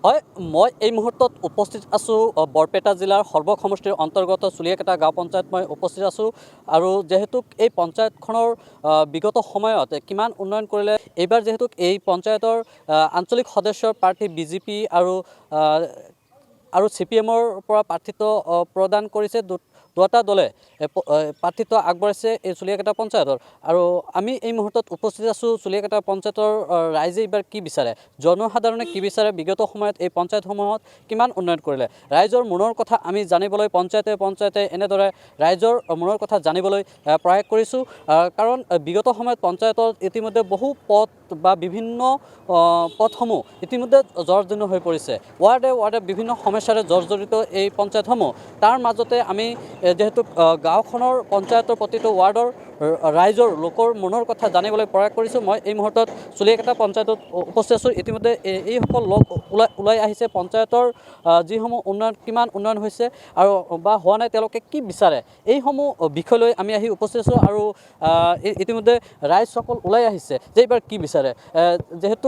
হয়, মই এই মুহূৰ্তত উপস্থিত আছোঁ বৰপেটা জিলাৰ সৰ্বক সমষ্টিৰ অন্তৰ্গত চুলিয়াকেটা গাঁও পঞ্চায়ত মই উপস্থিত আছোঁ আৰু যেহেতু এই পঞ্চায়তখনৰ বিগত সময়ত কিমান উন্নয়ন কৰিলে এইবাৰ যেহেতু এই পঞ্চায়তৰ আঞ্চলিক সদস্যৰ প্ৰাৰ্থী বিজেপি আৰু CPMৰ পৰা প্ৰাৰ্থিত্ব প্ৰদান কৰিছে দুটা দলে প্ৰাৰ্থিত্ব আগবঢ়াইছে এই চুলিয়াকেটা পঞ্চায়তৰ আৰু আমি এই মুহূৰ্তত উপস্থিত আছোঁ চুলিয়াকেটা পঞ্চায়তৰ ৰাইজে এইবাৰ কি বিচাৰে জনসাধাৰণে কি বিচাৰে বিগত সময়ত এই পঞ্চায়তসমূহত কিমান উন্নয়ন কৰিলে ৰাইজৰ মনৰ কথা আমি জানিবলৈ পঞ্চায়তে এনেদৰে ৰাইজৰ মনৰ কথা জানিবলৈ প্ৰয়াস কৰিছোঁ কাৰণ বিগত সময়ত পঞ্চায়তত ইতিমধ্যে বহু পথ বা বিভিন্ন পথসমূহ ইতিমধ্যে জৰ্জৰিত হৈ পৰিছে ৱাৰ্ডে বিভিন্ন সমস্যাৰে জৰ্জৰিত এই পঞ্চায়তসমূহ তাৰ মাজতে আমি যেহেতু গাঁওখনৰ পঞ্চায়তৰ প্ৰতিটো ৱাৰ্ডৰ ৰাইজৰ লোকৰ মনৰ কথা জানিবলৈ প্ৰয়াস কৰিছোঁ মই এই মুহূৰ্তত চুলিয়াকেটা পঞ্চায়তত উপস্থিত আছোঁ ইতিমধ্যে এইসকল লোক ওলাই আহিছে পঞ্চায়তৰ যিসমূহ কিমান উন্নয়ন হৈছে আৰু বা হোৱা নাই তেওঁলোকে কি বিচাৰে এইসমূহ বিষয় লৈ আমি আহি উপস্থিত আছোঁ আৰু ইতিমধ্যে ৰাইজসকল ওলাই আহিছে যে এইবাৰ কি বিচাৰে যেহেতু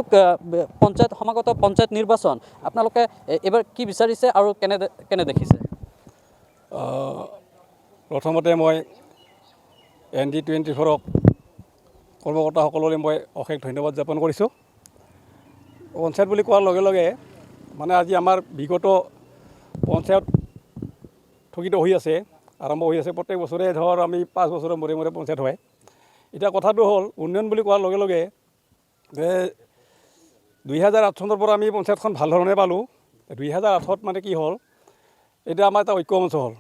সমাগত পঞ্চায়ত নিৰ্বাচন আপোনালোকে এইবাৰ কি বিচাৰিছে আৰু কেনে দেখিছে প্ৰথমতে মই ND24ক কৰ্মকৰ্তাসকললৈ মই অশেষ ধন্যবাদ জ্ঞাপন কৰিছোঁ পঞ্চায়ত বুলি কোৱাৰ লগে লগে মানে আজি আমাৰ বিগত পঞ্চায়ত স্থগিত হৈ আছে আৰম্ভ হৈ আছে প্ৰত্যেক বছৰে ধৰ আমি 5 বছৰৰ মূৰে মূৰে পঞ্চায়ত হয় এতিয়া কথাটো হ'ল উন্নয়ন বুলি কোৱাৰ লগে লগে 2008 চনৰ পৰা আমি পঞ্চায়তখন ভাল ধৰণে পালোঁ 2008ত মানে কি হ'ল এতিয়া আমাৰ এটা ঐক্যমঞ্চ হ'ল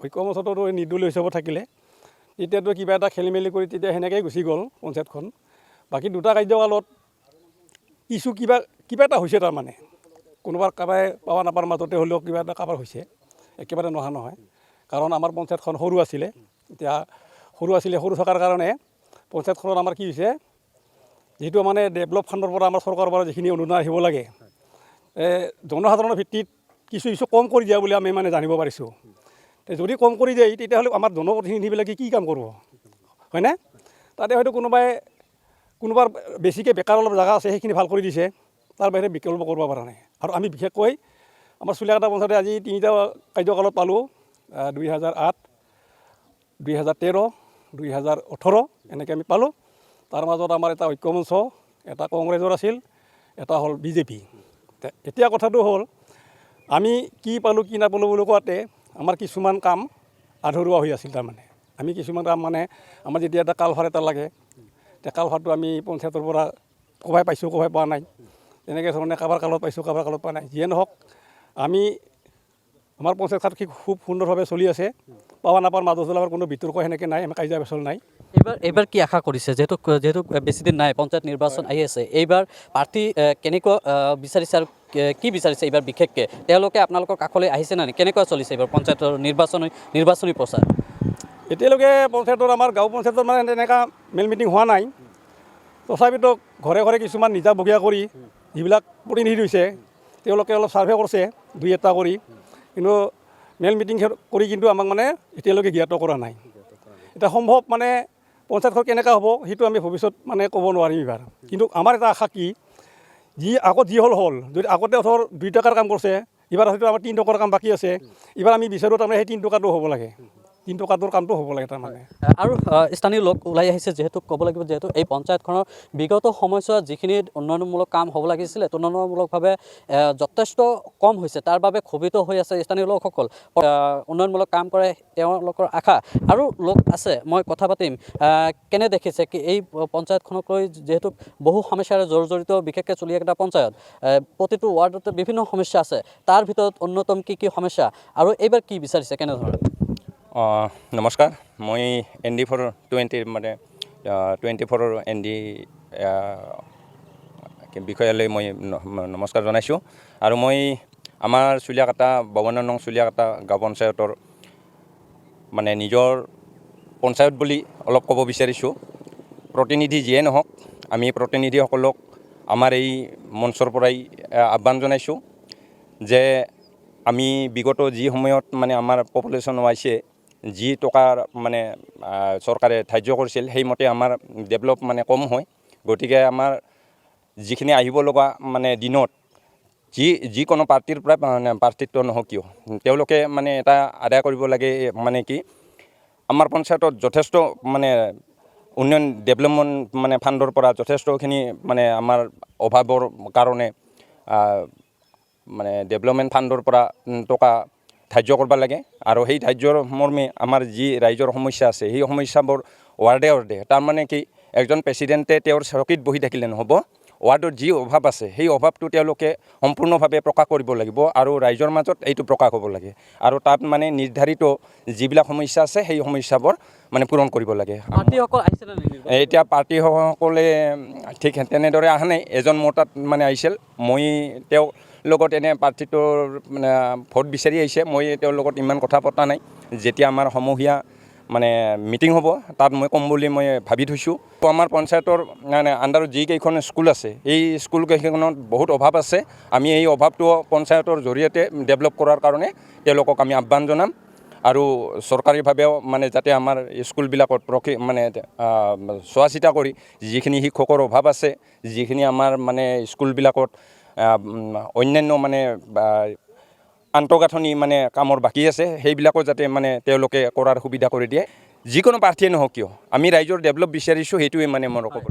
ঐক্যমঞ্চটো নিৰ্দলীয় হিচাপত থাকিলে তেতিয়াতো কিবা এটা খেলি মেলি কৰি তেতিয়া সেনেকৈয়ে গুচি গ'ল পঞ্চায়তখন বাকী দুটা কাৰ্যকালত কিছু কিবা এটা হৈছে তাৰমানে কোনোবাৰ কাৰোবাই পাৱা নাপাৰ মাজতে হ'লেও কিবা এটা কাৰোবাৰ হৈছে একেবাৰে নহয় কাৰণ আমাৰ পঞ্চায়তখন সৰু আছিলে এতিয়া সৰু থকাৰ কাৰণে পঞ্চায়তখনত আমাৰ কি হৈছে যিটো মানে ডেভেলপ ফাণ্ডৰ পৰা আমাৰ চৰকাৰৰ পৰা যিখিনি অনুদান আহিব লাগে জনসাধাৰণৰ ভিত্তিত কিছু কম কৰি দিয়া বুলি আমি মানে জানিব পাৰিছোঁ যদি কম কৰি দিয়ে তেতিয়াহ'লে আমাৰ জনপ্ৰতিনিধিবিলাকে কি কাম কৰিব হয়নে তাতে হয়তো কোনোবাৰ বেছিকৈ বেকাৰ অলপ জেগা আছে সেইখিনি ভাল কৰি দিছে তাৰ বাহিৰে বিকল্প কৰিব পৰা নাই আৰু আমি বিশেষকৈ আমাৰ চুলিয়াকেটা পঞ্চায়তে আজি 3টা কাৰ্যকালত পালোঁ 2008 2013 2018 এনেকৈ আমি পালোঁ তাৰ মাজত আমাৰ এটা ঐক্যমঞ্চ এটা কংগ্ৰেছৰ আছিল এটা হ'ল বিজেপি এতিয়া কথাটো হ'ল আমি কি পালোঁ কি নাপালোঁ বুলি কোৱাতে আমাৰ কিছুমান কাম আধৰুৱা হৈ আছিল তাৰমানে আমি কিছুমান কাম মানে আমাৰ যেতিয়া এটা কালভাৰ এটা লাগে তে কালভাৰটো আমি পঞ্চায়তৰ পৰা ক'বাই পাইছোঁ ক'বাই পোৱা নাই তেনেকৈ ধৰণে কাৰোবাৰ কালত পাইছোঁ কাৰোবাৰ কালত পোৱা নাই যিয়ে নহওক আমি আমাৰ পঞ্চায়তখন খুব সুন্দৰভাৱে চলি আছে পাৱা নাপাৰ মাজত আমাৰ কোনো বিতৰ্ক সেনেকৈ নাই আমি কাজিয়া পেচাল নাই এইবাৰ কি আশা কৰিছে যিহেতু বেছিদিন নাই পঞ্চায়ত নিৰ্বাচন আহি আছে এইবাৰ প্ৰাৰ্থী কেনেকুৱা বিচাৰিছে আৰু কি বিচাৰিছে এইবাৰ বিশেষকৈ তেওঁলোকে আপোনালোকৰ কাষলৈ আহিছে নে কেনেকুৱা চলিছে এইবাৰ পঞ্চায়তৰ নিৰ্বাচনী প্ৰচাৰ এতিয়ালৈকে পঞ্চায়তৰ আমাৰ গাঁও পঞ্চায়তৰ মানে তেনেকুৱা মেল মিটিং হোৱা নাই তথাপিতো ঘৰে ঘৰে কিছুমান নিজাববীয়া কৰি যিবিলাক প্ৰতিনিধি হৈছে তেওঁলোকে অলপ ছাৰ্ভে কৰিছে 2-এটা কৰি কিন্তু মেল মিটিং কৰি কিন্তু আমাক মানে এতিয়ালৈকে জ্ঞাত কৰা নাই এতিয়া সম্ভৱ মানে পঞ্চায়তখন কেনেকুৱা হ'ব সেইটো আমি ভৱিষ্যত মানে ক'ব নোৱাৰিম এইবাৰ কিন্তু আমাৰ এটা আশা কি আগত যি হ'ল যদি আগতে ধৰ 2 টকাৰ কাম কৰিছে এইবাৰ হয়তো আমাৰ 3 টকাৰ কাম বাকী আছে এইবাৰ আমি বিচাৰোঁ তাৰমানে সেই 3 টকাটো হ'ব লাগে 3 টকাটোৰ কামটো হ'ব লাগে তাৰমানে আৰু স্থানীয় লোক ওলাই আহিছে যিহেতু ক'ব লাগিব যিহেতু এই পঞ্চায়তখনৰ বিগত সময়ছোৱাত যিখিনি উন্নয়নমূলক কাম হ'ব লাগিছিলে তুলনামূলকভাৱে যথেষ্ট কম হৈছে তাৰ বাবে ক্ষোভিত হৈ আছে স্থানীয় লোকসকল উন্নয়নমূলক কাম কৰে তেওঁলোকৰ আশা আৰু লোক আছে মই কথা পাতিম কেনে দেখিছে কি এই পঞ্চায়তখনক লৈ যিহেতু বহু সমস্যাৰে জৰ্জৰিত বিশেষকৈ চুলিয়াকেটা পঞ্চায়ত প্ৰতিটো ৱাৰ্ডতে বিভিন্ন সমস্যা আছে তাৰ ভিতৰত অন্যতম কি সমস্যা আৰু এইবাৰ কি বিচাৰিছে কেনেধৰণে নমস্কাৰ মই ND420 মানে 24ৰ ND বিষয়ালৈ মই নমস্কাৰ জনাইছোঁ আৰু মই আমাৰ চুলিয়াকেটা 52 নং চুলিয়াকেটা গাঁও পঞ্চায়তৰ মানে নিজৰ পঞ্চায়ত বুলি অলপ ক'ব বিচাৰিছোঁ প্ৰতিনিধি যিয়ে নহওক আমি প্ৰতিনিধিসকলক আমাৰ এই মঞ্চৰ পৰাই আহ্বান জনাইছোঁ যে আমি বিগত যি সময়ত মানে আমাৰ পপুলেশ্যন ৱাইছে যি টকাৰ মানে চৰকাৰে ধাৰ্য কৰিছিল সেইমতে আমাৰ ডেভেলপ মানে কম হয় গতিকে আমাৰ যিখিনি আহিব লগা মানে দিনত যিকোনো পাৰ্টীৰ পৰা প্ৰাৰ্থিত্ব নহওক কিয় তেওঁলোকে মানে এটা আদায় কৰিব লাগে মানে কি আমাৰ পঞ্চায়তত যথেষ্ট মানে উন্নয়ন ডেভেলপমেণ্ট মানে ফাণ্ডৰ পৰা যথেষ্টখিনি মানে আমাৰ অভাৱৰ কাৰণে মানে ডেভেলপমেণ্ট ফাণ্ডৰ পৰা টকা ধাৰ্য কৰিব লাগে আৰু সেই ধাৰ্যৰ মৰ্মে আমাৰ যি ৰাইজৰ সমস্যা আছে সেই সমস্যাবোৰ ৱাৰ্ডে তাৰমানে কি এজন প্ৰেচিডেণ্টে তেওঁৰ চকীত বহি থাকিলে নহ'ব ৱাৰ্ডৰ যি অভাৱ আছে সেই অভাৱটো তেওঁলোকে সম্পূৰ্ণভাৱে প্ৰকাশ কৰিব লাগিব আৰু ৰাইজৰ মাজত এইটো প্ৰকাশ হ'ব লাগে আৰু তাত মানে নিৰ্ধাৰিত যিবিলাক সমস্যা আছে সেই সমস্যাবোৰ মানে পূৰণ কৰিব লাগে পাৰ্টীসকল আহিছেনে নাই নিৰ্বাচনত? এতিয়া পাৰ্টীসকলে ঠিক তেনেদৰে অহা নাই এজন মোৰ তাত মানে আহিছিল মই তেওঁ লগত এনে প্ৰাৰ্থীটোৰ মানে ভোট বিচাৰি আহিছে মই তেওঁৰ লগত ইমান কথা পতা নাই যেতিয়া আমাৰ সমূহীয়া মানে মিটিং হ'ব তাত মই ক'ম বুলি মই ভাবি থৈছোঁ আমাৰ পঞ্চায়তৰ মানে আণ্ডাৰত যিকেইখন স্কুল আছে এই স্কুলকেইখনত বহুত অভাৱ আছে আমি এই অভাৱটো পঞ্চায়তৰ জৰিয়তে ডেভেলপ কৰাৰ কাৰণে তেওঁলোকক আমি আহ্বান জনাম আৰু চৰকাৰীভাৱেও মানে যাতে আমাৰ স্কুলবিলাকত মানে চোৱা চিতা কৰি যিখিনি শিক্ষকৰ অভাৱ আছে যিখিনি আমাৰ মানে স্কুলবিলাকত অন্যান্য মানে আন্তঃগাঁথনি মানে কামৰ বাকী আছে সেইবিলাকো যাতে মানে তেওঁলোকে কৰাৰ সুবিধা কৰি দিয়ে যিকোনো প্ৰাৰ্থীয়ে নহওক কিয় আমি ৰাইজৰ ডেভেলপ বিচাৰিছোঁ সেইটোৱে মানে মোৰ ক'ব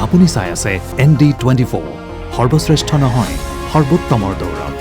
আপুনি চাই আছে ND24 সৰ্বশ্ৰেষ্ঠ নহয় সৰ্বোত্তমৰ দৌৰত